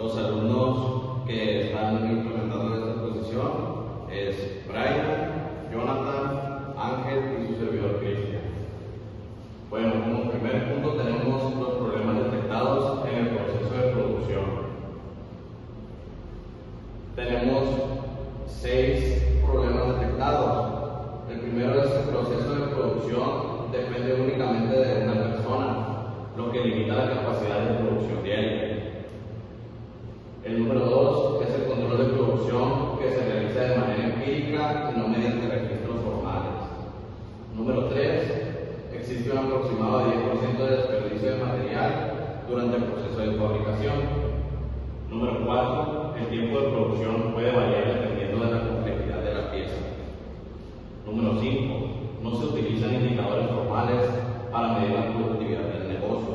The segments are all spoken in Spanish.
Los alumnos que están implementando esta exposición es Brian, Jonathan, Ángel y su servidor Cristian. Bueno, como primer punto tenemos los problemas detectados en el proceso de producción. Tenemos 6 problemas detectados. El primero es el proceso de producción depende únicamente de una persona, lo que limita la capacidad de producción diaria. El número 2 es el control de producción que se realiza de manera empírica y no mediante registros formales. Número 3, existe un aproximado de 10% de desperdicio de material durante el proceso de fabricación. Número 4, el tiempo de producción puede variar dependiendo de la complejidad de la pieza. Número 5, no se utilizan indicadores formales para medir la productividad del negocio.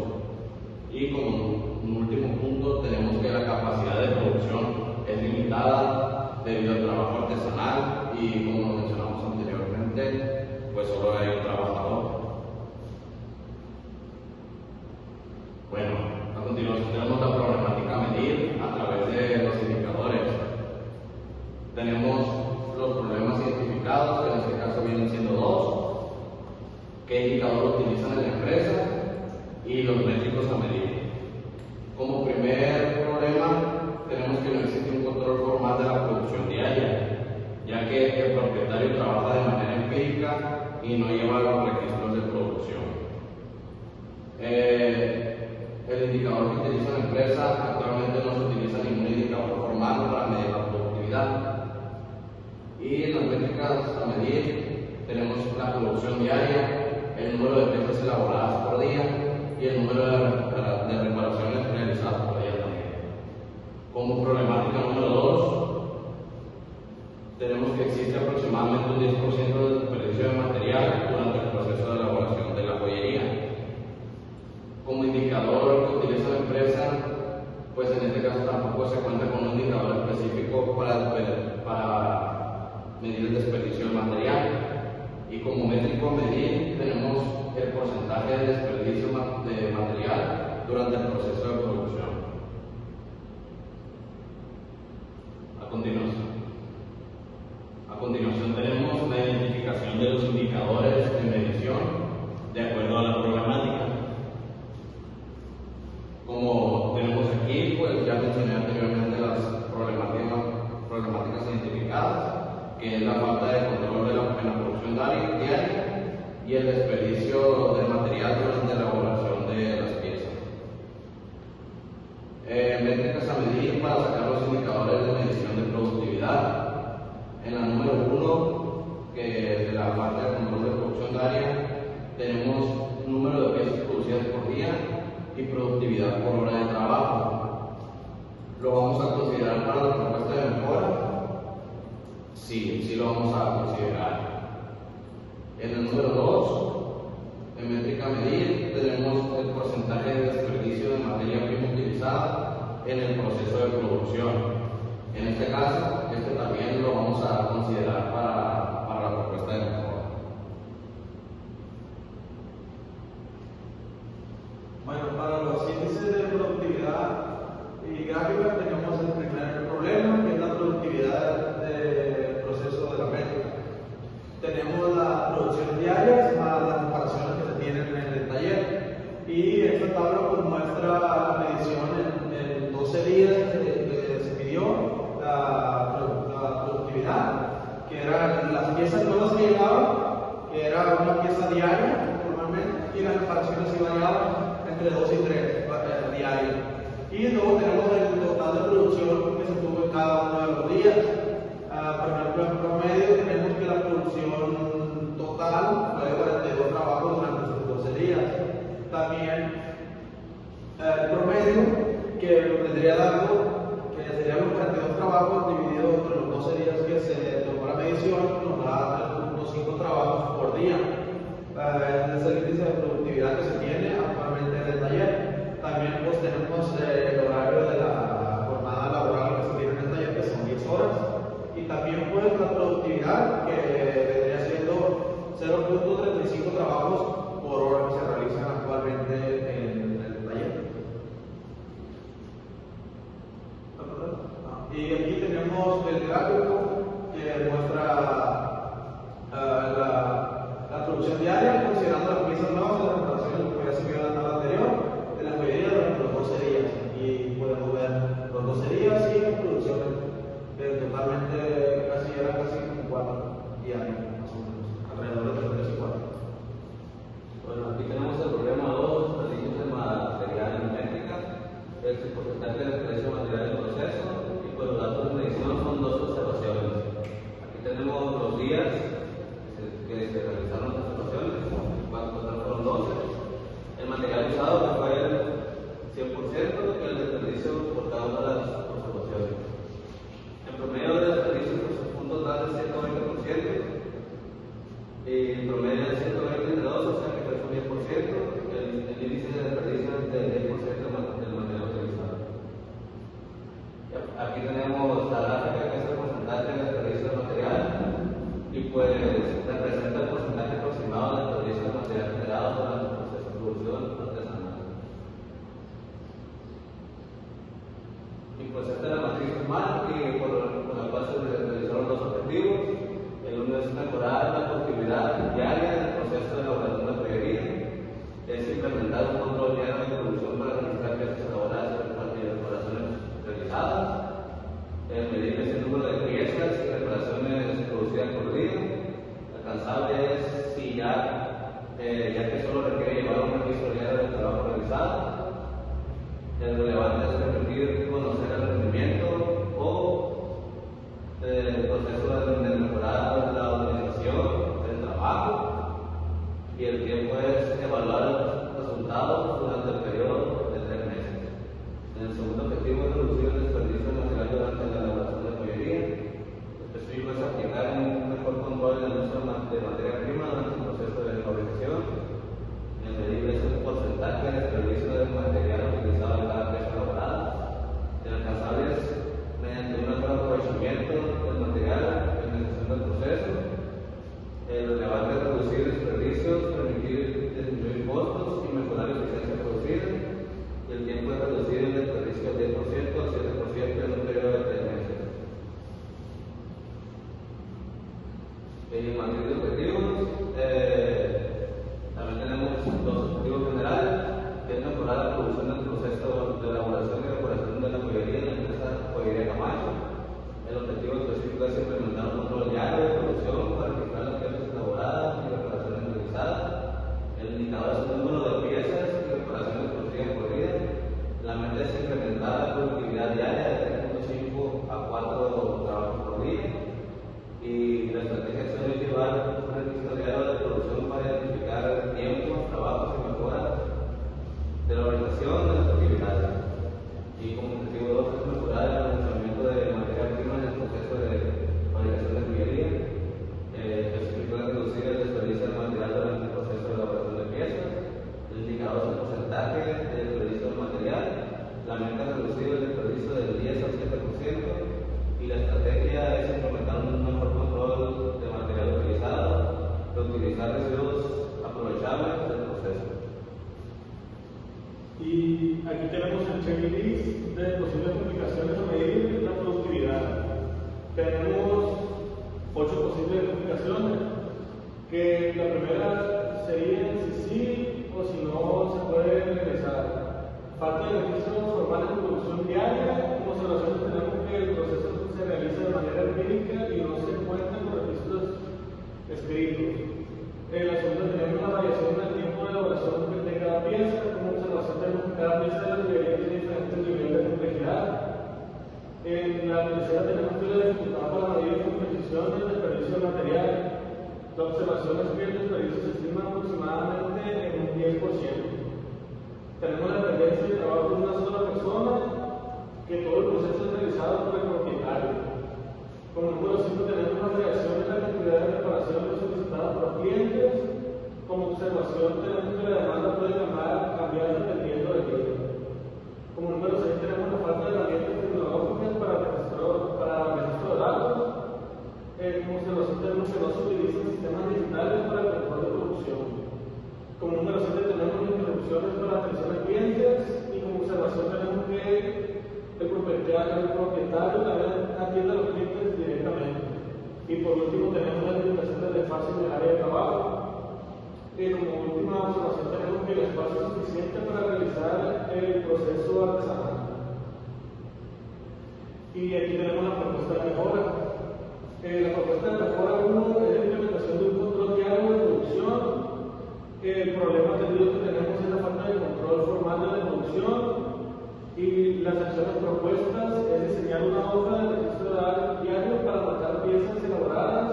Y como último punto, tenemos que la capacidad de producción es limitada debido al trabajo artesanal y, como mencionamos anteriormente, pues solo hay un trabajador. Bueno, a continuación tenemos la problemática a medir a través de los indicadores. Tenemos los problemas identificados, que en este caso vienen siendo 2. ¿Qué indicador utilizan en la empresa? Y los métricos a medir. Como primer problema, tenemos que no existe un control formal de la producción diaria, ya que el propietario trabaja de manera empírica y no lleva los registros de producción. El indicador que utiliza la empresa actualmente no se utiliza ningún indicador formal para medir la productividad. Y en las métricas a medir tenemos la producción diaria, el número de piezas elaboradas por día y el número de reparaciones realizadas por día también. Como problemática número 2, tenemos que existe aproximadamente un 10% de desperdicio de material durante el proceso de elaboración de la joyería. Como indicador que utiliza la empresa, pues en este caso tampoco se cuenta con un indicador específico para medir el desperdicio de material. Y como métrico a medir tenemos el porcentaje de desperdicio de material durante el proceso de producción. A continuación tenemos la identificación de los indicadores de medición de acuerdo a la problemática. Como tenemos aquí, pues ya mencioné anteriormente las problemáticas identificadas, que es la falta de control en la producción diaria y el desperdicio de material durante la elaboración de las piezas. Métricas a medir para sacar los indicadores de medición de productividad. En la número 1, que es de la parte de control de producción diaria, tenemos número de piezas producidas por día y productividad por hora de trabajo. ¿Lo vamos a considerar para la propuesta de mejora? Sí lo vamos a considerar. En el número 2, en métrica a medir, tenemos el porcentaje de desperdicio de materia prima utilizada en el proceso de producción. En este caso, también lo vamos a considerar para la propuesta de mejora. Bueno, para los índices de productividad y gráfica tenemos el primer problema, que es la productividad del proceso de la métrica. Tenemos la producción diaria más las reparaciones que se tienen en el taller. Y esta tabla pues muestra la medición en 12 días que se midió la productividad, que eran las piezas nuevas que llegaban, que era una pieza diaria normalmente, y las reparaciones sí variaban entre 2 y 3 diarios. Y luego tenemos el total de producción que se tuvo en cada uno de los días. Por ejemplo, en promedio tenemos que la producción total fue de 42 trabajos durante esos 12 días. También el promedio que nos vendría dando, que serían los 42 trabajos dividido entre los 12 días que se tomó la medición, nos da 3.5 trabajos por día. Este es el índice de productividad que se tiene actualmente en el taller. También pues tenemos el horario de la jornada laboral que se tiene en el taller, que son 10 horas. Y también pues la productividad, que vendría siendo 0.35 trabajos por hora que se realizan actualmente en el taller. pues esta es la matriz SMART y por la cual se realizaron los objetivos. El uno es mejorar la productividad diaria del proceso de elaboración de la pollería. Es implementar un control diario de producción para registrar piezas elaboradas y reparaciones realizadas. Medir el número de piezas y reparaciones producidas por día. Alcanzable es si ya que solo requiere llevar un registro diario del trabajo realizado. El relevante es permitir conocer el rendimiento o el proceso de mejorar la organización del trabajo, y el tiempo es evaluar los resultados durante el periodo de 3 meses. El segundo objetivo es reducir el desperdicio de material durante la elaboración de pollería. Lo específico es aplicar un mejor control del uso de materia prima durante el proceso de fabricación. El medible es el porcentaje de desperdicio del material utilizado en cada pieza elaborada. El alcanzable es mediante un mejor aprovechamiento del material en la gestión del proceso. El relevante es reducir desperdicios, permitir disminuir costos y mejorar la eficiencia producida. Y el tiempo es reducir el desperdicio del 10% al 7% en un periodo de 3 meses. En materia de objetivos, también tenemos dos objetivos generales, que es mejorar la producción del proceso de elaboración y reparación de la pollería en la empresa Pollería Camacho. El objetivo específico es implementar un control diario de producción para registrar las piezas elaboradas y reparaciones realizadas. El indicador es el número de piezas y reparaciones producidas por día. La meta es incrementar la productividad diaria de 3.5 a 4 trabajos por día. Y la estrategia es llevar un registro diario de producción para identificar tiempos, trabajos y mejoras de la organización de las actividades. Y como objetivo 2 es mejorar el aprovechamiento de materia prima en el proceso de fabricación de pollería. Específico es reducir el desperdicio de material durante el proceso de elaboración de piezas. El indicador es el porcentaje de desperdicio del material. La meta es reducir el desperdicio del 10 al 7%. Y la estrategia es implementar un mejor control de material utilizado, reutilizar residuos aprovechables del proceso. Y aquí tenemos el checklist de posibles aplicaciones a medir la productividad. Tenemos 8 posibles aplicaciones, que la primera sería si sí o si no se puede regresar. Falta de registros formales de producción diaria. Como observaciones tenemos que el proceso se realiza de manera empírica y no se cuentan con registros escritos. En la segunda tenemos la variación del tiempo de elaboración de cada pieza. Como observación tenemos que cada pieza de la librería tiene diferentes niveles de complejidad. En la tercera tenemos que la dificultad para medir con precisión el desperdicio de material. La observación es que el desperdicio se estima aproximadamente en un 10%. Tenemos la dependencia de trabajo de una sola persona, que todo el proceso es realizado por el propietario. Como número 5 tenemos la variación en la cantidad de reparaciones solicitadas por clientes. Como observación tenemos que la demanda puede cambiar dependiendo del día. Como número 6 tenemos la falta de herramientas tecnológicas para el registro de datos. Como observación tenemos que no se utilizan sistemas digitales para el control de producción. Como número 7 tenemos interrupciones para atención a clientes, y como observación tenemos que el propietario también atiende a los clientes directamente. Y por último tenemos las limitaciones de espacio en el área de trabajo. Como última observación tenemos que el espacio es suficiente para realizar el proceso artesanal. Y aquí tenemos la propuesta de mejora. La propuesta de mejora 1 es la implementación de un control diario de producción. El problema atendido que tenemos es la falta de control formal de la producción, y las acciones propuestas es diseñar una hoja de registro diario para marcar piezas elaboradas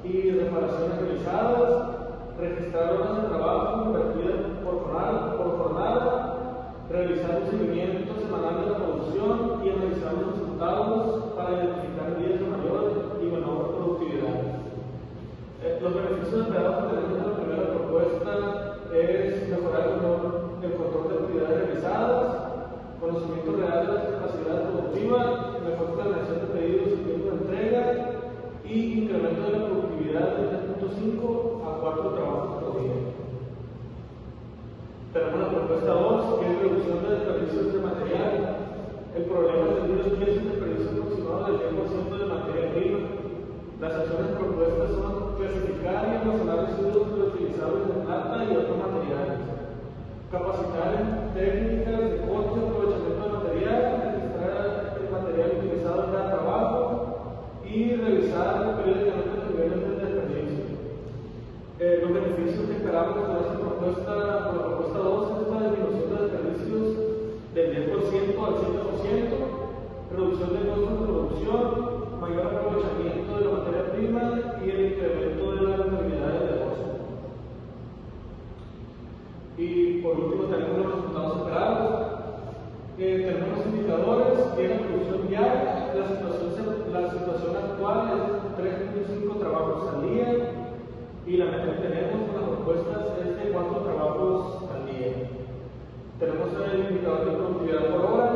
y reparaciones realizadas, registrar horas de trabajo invertidas por jornada, realizar un seguimiento semanal de la producción y analizar los resultados para identificar días de mayor y menor productividad. Los beneficios esperados que tenemos en la primera propuesta es mejorar el control de actividades realizadas, conocimiento real de las capacidades productivas, mejor planeación de pedidos y tiempo de entrega, y incremento de la productividad de 3.5 a 4 trabajos por día. Tenemos la propuesta 2, que es reducción de desperdicios de material. El problema entendido es por último tenemos los resultados esperados. Tenemos los indicadores que la producción diaria, la situación actual es 3.5 trabajos al día y la meta que tenemos con las propuestas es de 4 trabajos al día. Tenemos el indicador de productividad por hora,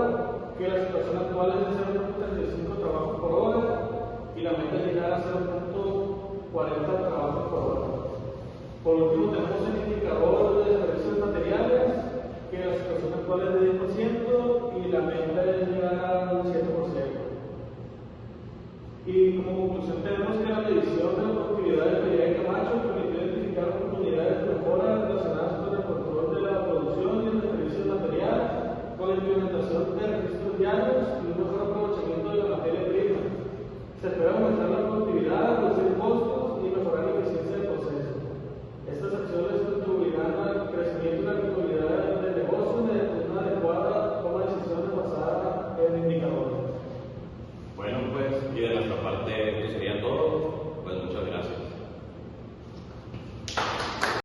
que la situación actual es de 0.35 trabajos por hora y la meta es llegar a 0.40 trabajos por hora. Por último tenemos el indicador de desperdicios de materiales, que la situación actual es de 10% y la meta es llegar a un 7%. Y como conclusión tenemos que la medición de la productividad de Pereira y Camacho permitió identificar oportunidades de mejora relacionadas con el control de la producción y el desperdicio de material, con la implementación de registros diarios y un mejor aprovechamiento de la materia prima. Se espera aumentar la productividad, reducir costos y mejorar la eficiencia del proceso. Estas acciones contribuirán al crecimiento y la rentabilidad del negocio mediante una adecuada toma de decisiones basada en indicadores. Bueno, pues, y de nuestra parte, eso sería todo.